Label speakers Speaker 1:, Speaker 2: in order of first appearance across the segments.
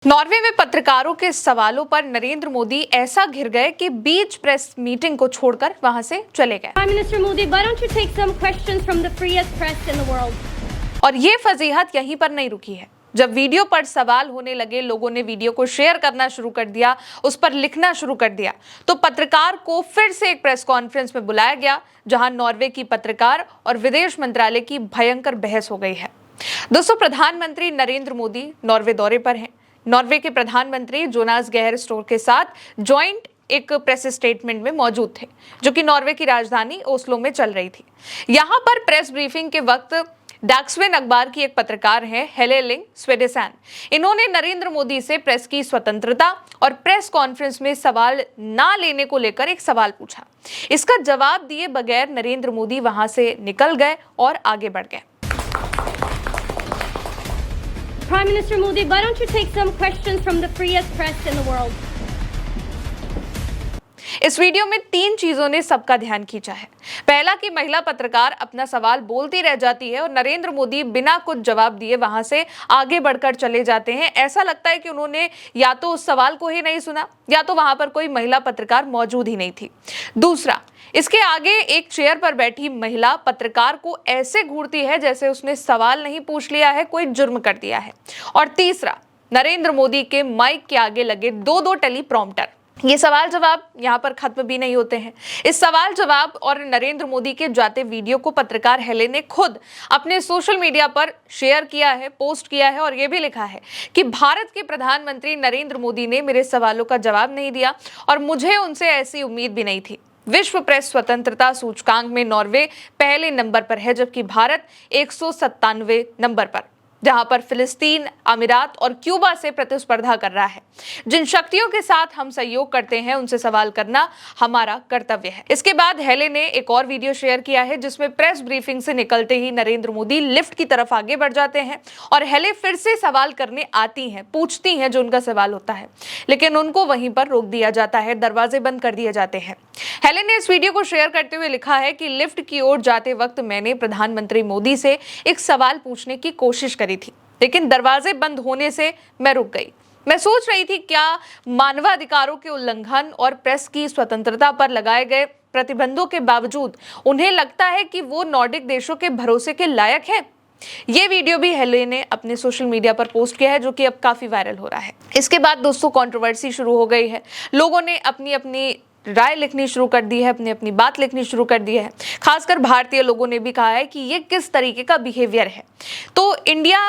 Speaker 1: Norway में पत्रकारों के सवालों पर नरेंद्र मोदी ऐसा घिर गए कि बीच प्रेस मीटिंग को छोड़कर वहां से चले गए।
Speaker 2: Prime Minister Modi, why don't you take some questions from the freest press in the world?
Speaker 1: और ये फजीहत यहीं पर नहीं रुकी है। जब वीडियो पर सवाल होने लगे, लोगों ने वीडियो को शेयर करना शुरू कर दिया, उस पर लिखना शुरू कर दिया, तो पत्रकार को फिर से एक प्रेस कॉन्फ्रेंस में बुलाया गया, जहां नॉर्वे की पत्रकार और विदेश मंत्रालय की भयंकर बहस हो गई है। दोस्तों, प्रधानमंत्री नरेंद्र मोदी नॉर्वे दौरे पर हैं। नॉर्वे के प्रधानमंत्री जोनास गहर स्टोर के साथ जॉइंट एक प्रेस स्टेटमेंट में मौजूद थे, जो कि नॉर्वे की राजधानी ओस्लो में चल रही थी। यहां पर प्रेस ब्रीफिंग के वक्त डैक्सवेन अखबार की एक पत्रकार है हेले लिंग स्वेडेसन। इन्होंने नरेंद्र मोदी से प्रेस की स्वतंत्रता और प्रेस कॉन्फ्रेंस में सवाल ना लेने को लेकर एक सवाल पूछा। इसका जवाब दिए बगैर नरेंद्र मोदी वहां से निकल गए और आगे बढ़ गए।
Speaker 2: Prime Minister Modi, why don't you take some questions from the freest press in the world?
Speaker 1: इस वीडियो में तीन चीजों ने सबका ध्यान खींचा है। पहला कि महिला पत्रकार अपना सवाल बोलती रह जाती है और नरेंद्र मोदी बिना कुछ जवाब दिए वहां से आगे बढ़कर चले जाते हैं। ऐसा लगता है कि उन्होंने या तो उस सवाल को ही नहीं सुना या तो वहां पर कोई महिला पत्रकार मौजूद ही नहीं थी। दूसरा, इसके आगे एक चेयर पर बैठी महिला पत्रकार को ऐसे घूरती है जैसे उसने सवाल नहीं पूछ लिया है, कोई जुर्म कर दिया है। और तीसरा, नरेंद्र मोदी के माइक के आगे लगे दो टेलीप्रॉम्प्टर। ये सवाल जवाब यहाँ पर खत्म भी नहीं होते हैं। इस सवाल जवाब और नरेंद्र मोदी के जाते वीडियो को पत्रकार हेले ने खुद अपने सोशल मीडिया पर शेयर किया है, पोस्ट किया है और ये भी लिखा है कि भारत के प्रधानमंत्री नरेंद्र मोदी ने मेरे सवालों का जवाब नहीं दिया और मुझे उनसे ऐसी उम्मीद भी नहीं थी। विश्व प्रेस स्वतंत्रता सूचकांक में नॉर्वे पहले नंबर पर है, जबकि भारत 197वें नंबर पर, जहां पर फिलिस्तीन, अमीरात और क्यूबा से प्रतिस्पर्धा कर रहा है। जिन शक्तियों के साथ हम सहयोग करते हैं, उनसे सवाल करना हमारा कर्तव्य है। इसके बाद हेले ने एक और वीडियो शेयर किया है, जिसमें प्रेस ब्रीफिंग से निकलते ही नरेंद्र मोदी लिफ्ट की तरफ आगे बढ़ जाते हैं और हेले फिर से सवाल करने आती हैं, पूछती हैं जो उनका सवाल होता है, लेकिन उनको वहीं पर रोक दिया जाता है, दरवाजे बंद कर दिए जाते हैं। हेले ने इस वीडियो को शेयर करते हुए लिखा है कि लिफ्ट की ओर जाते वक्त मैंने प्रधानमंत्री मोदी से एक सवाल पूछने की कोशिश करी थी, लेकिन दरवाजे बंद होने से मैं रुक गई। मैं सोच रही थी क्या मानवाधिकारों के उल्लंघन और प्रेस की स्वतंत्रता पर लगाए गए प्रतिबंधों के बावजूद उन्हें लगता है कि वो नॉर्डिक देशों के भरोसे के लायक है। ये वीडियो भी हेले ने अपने सोशल मीडिया पर पोस्ट किया है, जो कि अब काफी वायरल हो रहा है। इसके बाद दोस्तों कंट्रोवर्सी शुरू हो गई है। लोगों ने अपनी अपनी राय लिखनी शुरू कर दी है, अपनी अपनी बात लिखनी शुरू कर दी है। खासकर भारतीय लोगों ने भी कहा है कि ये किस तरीके का बिहेवियर है। तो इंडिया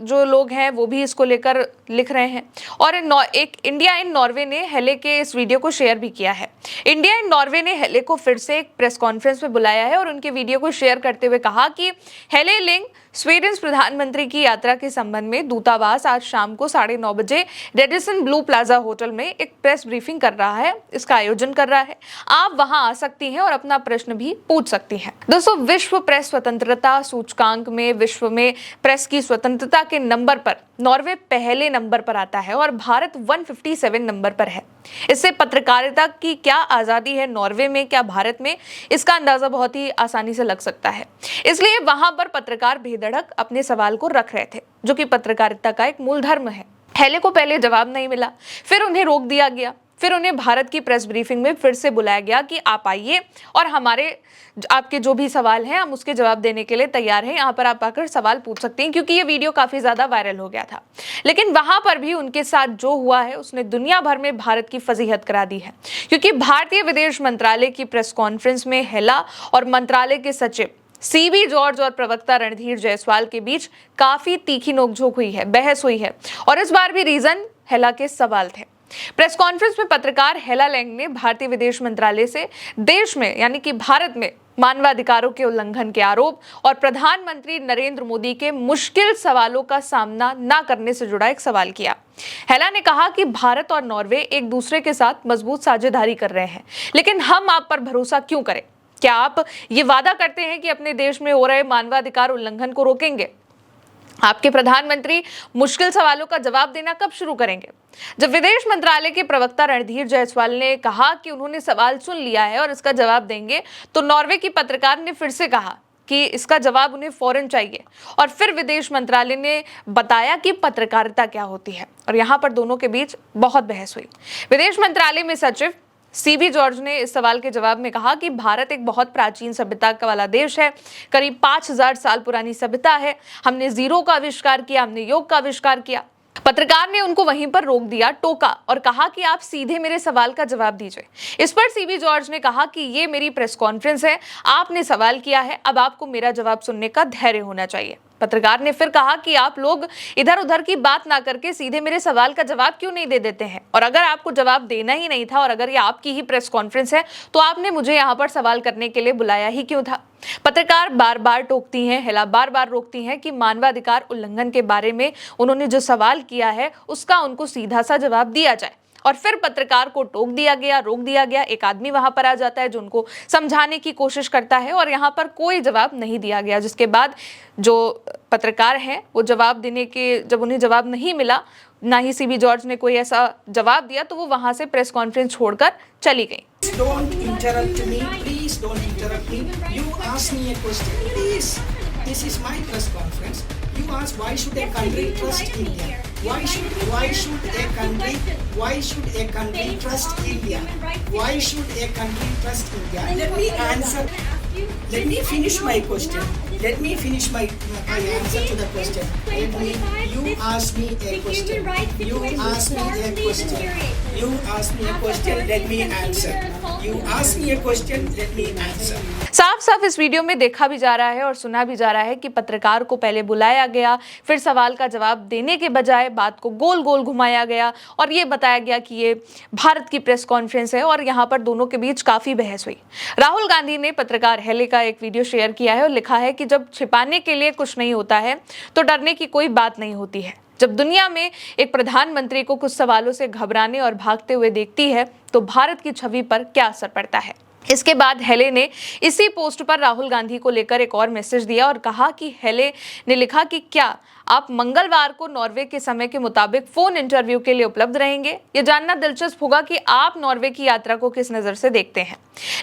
Speaker 1: जो लोग हैं वो भी इसको लेकर लिख रहे हैं और एक इंडिया इन नॉर्वे ने हेले के इस वीडियो को शेयर भी किया है। इंडिया इन नॉर्वे ने हेले को फिर से एक प्रेस कॉन्फ्रेंस में बुलाया है और उनके वीडियो को शेयर करते हुए कहा कि हेले लिंग स्वीडन प्रधानमंत्री की यात्रा के संबंध में दूतावास आज शाम को 9:30 बजे रेडिसन ब्लू प्लाजा होटल में एक प्रेस ब्रीफिंग कर रहा है, इसका आयोजन कर रहा है। आप वहां आ सकती हैं और अपना प्रश्न भी पूछ सकती हैं। दोस्तों, विश्व प्रेस स्वतंत्रता सूचकांक में विश्व में प्रेस की स्वतंत्रता के नंबर पर नॉर्वे पहले नंबर पर आता है और भारत 157 नंबर पर है। इससे पत्रकारिता की क्या आजादी है नॉर्वे में, क्या भारत में, इसका अंदाजा बहुत ही आसानी से लग सकता है। इसलिए वहां पर पत्रकार बेधड़क अपने सवाल को रख रहे थे, जो कि पत्रकारिता का एक मूल धर्म है। हेले को पहले जवाब नहीं मिला, फिर उन्हें रोक दिया गया, फिर उन्हें भारत की प्रेस ब्रीफिंग में फिर से बुलाया गया कि आप आइए और आपके जो भी सवाल हैं हम उसके जवाब देने के लिए तैयार हैं, यहाँ पर आप आकर सवाल पूछ सकते हैं, क्योंकि ये वीडियो काफी ज्यादा वायरल हो गया था। लेकिन वहां पर भी उनके साथ जो हुआ है उसने दुनिया भर में भारत की फजीहत करा दी है, क्योंकि भारतीय विदेश मंत्रालय की प्रेस कॉन्फ्रेंस में हेला और मंत्रालय के सचिव सीबी जॉर्ज और प्रवक्ता रणधीर जायसवाल के बीच काफी तीखी नोकझोंक हुई है, बहस हुई है और इस बार भी रीजन हेला के सवाल थे। प्रेस कॉन्फ्रेंस में पत्रकार हेला लेंग ने भारतीय विदेश मंत्रालय से देश में यानी कि भारत में मानवाधिकारों के उल्लंघन के आरोप और प्रधानमंत्री नरेंद्र मोदी के मुश्किल सवालों का सामना न करने से जुड़ा एक सवाल किया। हेला ने कहा कि भारत और नॉर्वे एक दूसरे के साथ मजबूत साझेदारी कर रहे हैं, लेकिन हम आप पर भरोसा क्यों करें? क्या आप ये वादा करते हैं कि अपने देश में हो रहे मानवाधिकार उल्लंघन को रोकेंगे? आपके प्रधानमंत्री मुश्किल सवालों का जवाब देना कब शुरू करेंगे? जब विदेश मंत्रालय के प्रवक्ता रणधीर जायसवाल ने कहा कि उन्होंने सवाल सुन लिया है और इसका जवाब देंगे, तो नॉर्वे की पत्रकार ने फिर से कहा कि इसका जवाब उन्हें फौरन चाहिए। और फिर विदेश मंत्रालय ने बताया कि पत्रकारिता क्या होती है, और यहाँ पर दोनों के बीच बहुत बहस हुई। विदेश मंत्रालय में सचिव सीबी जॉर्ज ने इस सवाल के जवाब में कहा कि भारत एक बहुत प्राचीन सभ्यता वाला देश है, करीब 5000 साल पुरानी सभ्यता है। हमने जीरो का आविष्कार किया, हमने योग का आविष्कार किया। पत्रकार ने उनको वहीं पर रोक दिया, टोका और कहा कि आप सीधे मेरे सवाल का जवाब दीजिए। इस पर सीबी जॉर्ज ने कहा कि ये मेरी प्रेस कॉन्फ्रेंस है, आपने सवाल किया है, अब आपको मेरा जवाब सुनने का धैर्य होना चाहिए। पत्रकार ने फिर कहा कि आप लोग इधर उधर की बात ना करके सीधे मेरे सवाल का जवाब क्यों नहीं दे देते हैं, और अगर आपको जवाब देना ही नहीं था और अगर ये आपकी ही प्रेस कॉन्फ्रेंस है तो आपने मुझे यहाँ पर सवाल करने के लिए बुलाया ही क्यों था। पत्रकार बार बार टोकती हैं, हेला बार बार रोकती हैं कि मानवाधिकार उल्लंघन के बारे में उन्होंने जो सवाल किया है उसका उनको सीधा सा जवाब दिया जाए। और फिर पत्रकार को टोक दिया गया, रोक दिया गया। एक आदमी वहां पर आ जाता है जो उनको समझाने की कोशिश करता है और यहाँ पर कोई जवाब नहीं दिया गया, जिसके बाद जो पत्रकार हैं वो जवाब देने के, जब उन्हें जवाब नहीं मिला, ना ही सीबी जॉर्ज ने कोई ऐसा जवाब दिया, तो वो वहां से प्रेस कॉन्फ्रेंस छोड़कर चली गई।
Speaker 3: Don't interrupt me, please don't interrupt me. You ask me a question, please. This is my press conference. You ask why should a country trust India? Why should a country trust India? Why should a country trust India? Let me answer. Let me finish my question. Let me finish my answer to the question. You ask me a question. You ask me a question. You ask me a question. Let me answer. You ask me a question. Let me answer.
Speaker 1: साफ साफ इस video में देखा भी जा रहा है और सुना भी जा रहा है कि पत्रकार को पहले बुलाया गया, फिर सवाल का जवाब देने के बजाय बात को गोल गोल घुमाया गया और ये बताया गया कि ये भारत की प्रेस कॉन्फ्रेंस है, और यहाँ पर दोनों के बीच काफी बहस हुई। राहुल गांधी ने पत्रकार हेले का एक वीडियो शेयर किया है और लिखा है कि जब छिपाने के लिए कुछ नहीं होता है तो डरने की कोई बात नहीं होती है। जब दुनिया में एक प्रधानमंत्री को कुछ सवालों से घबराने और भागते हुए देखती है तो भारत की छवि पर क्या असर पड़ता है। इसके बाद हेले ने इसी पोस्ट पर राहुल गांधी को लेकर एक और मैसेज दिया और कहा कि हेले ने लिखा कि क्या आप मंगलवार को नॉर्वे के समय के मुताबिक फोन इंटरव्यू के लिए उपलब्ध रहेंगे। ये जानना दिलचस्प होगा कि आप नॉर्वे की यात्रा को किस नजर से देखते हैं।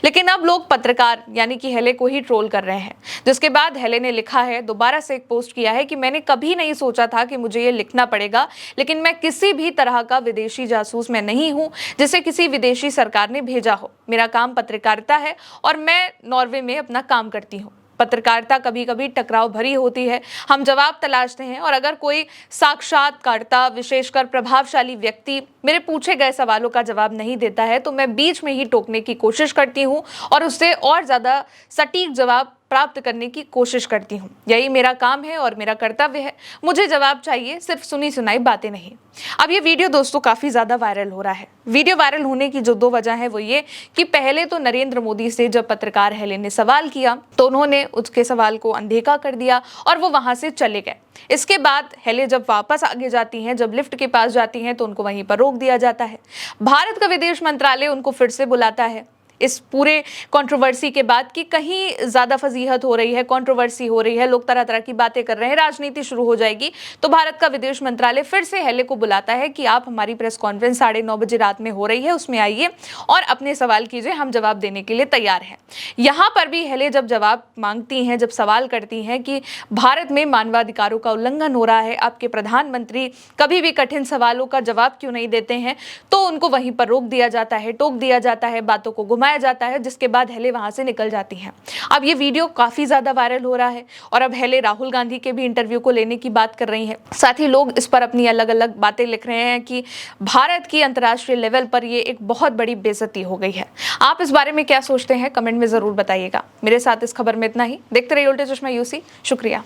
Speaker 1: लेकिन अब लोग पत्रकार यानी कि हेले को ही ट्रोल कर रहे हैं, जिसके बाद हेले ने लिखा है, दोबारा से एक पोस्ट किया है कि मैंने कभी नहीं सोचा था कि मुझे ये लिखना पड़ेगा, लेकिन मैं किसी भी तरह का विदेशी जासूस मैं नहीं हूं जिसे किसी विदेशी सरकार ने भेजा हो। मेरा काम पत्रकारिता है और मैं नॉर्वे में अपना काम करती हूँ। पत्रकारिता कभी कभी टकराव भरी होती है, हम जवाब तलाशते हैं, और अगर कोई साक्षात्कारता, विशेषकर प्रभावशाली व्यक्ति मेरे पूछे गए सवालों का जवाब नहीं देता है तो मैं बीच में ही टोकने की कोशिश करती हूँ और उससे और ज़्यादा सटीक जवाब प्राप्त करने की कोशिश करती हूँ। यही मेरा काम है और मेरा कर्तव्य है। मुझे जवाब चाहिए, सिर्फ सुनी सुनाई बातें नहीं। अब ये वीडियो दोस्तों काफ़ी ज़्यादा वायरल हो रहा है। वीडियो वायरल होने की जो दो वजह है वो ये कि पहले तो नरेंद्र मोदी से जब पत्रकार हेले ने सवाल किया तो उन्होंने उसके सवाल को अनदेखा कर दिया और वो वहाँ से चले गए। इसके बाद हेले जब वापस आगे जाती हैं, जब लिफ्ट के पास जाती हैं, तो उनको वहीं पर रोक दिया जाता है। भारत का विदेश मंत्रालय उनको फिर से बुलाता है इस पूरे कंट्रोवर्सी के बाद कि कहीं ज़्यादा फजीहत हो रही है, कंट्रोवर्सी हो रही है, लोग तरह तरह की बातें कर रहे हैं, राजनीति शुरू हो जाएगी। तो भारत का विदेश मंत्रालय फिर से हेले को बुलाता है कि आप हमारी प्रेस कॉन्फ्रेंस 9:30 बजे रात में हो रही है, उसमें आइए और अपने सवाल कीजिए, हम जवाब देने के लिए तैयार हैं। यहाँ पर भी हेले जब जवाब मांगती हैं, जब सवाल करती हैं कि भारत में मानवाधिकारों का उल्लंघन हो रहा है, आपके प्रधानमंत्री कभी भी कठिन सवालों का जवाब क्यों नहीं देते हैं, तो उनको वहीं पर रोक दिया जाता है, टोक दिया जाता है, बातों को घुमाया जाता है, जिसके बाद हेले वहां से निकल जाती हैं। अब ये वीडियो काफी ज्यादा वायरल हो रहा है और अब हेले राहुल गांधी के भी इंटरव्यू को लेने की बात कर रही हैं। साथ ही लोग इस पर अपनी अलग अलग बातें लिख रहे हैं कि भारत की अंतर्राष्ट्रीय लेवल पर ये एक बहुत बड़ी बेइज्जती हो गई है। आप इस बारे में क्या सोचते हैं, कमेंट में जरूर बताइएगा। मेरे साथ इस खबर में इतना ही। देखते रहिए उल्टे चश्मा यूसी। शुक्रिया।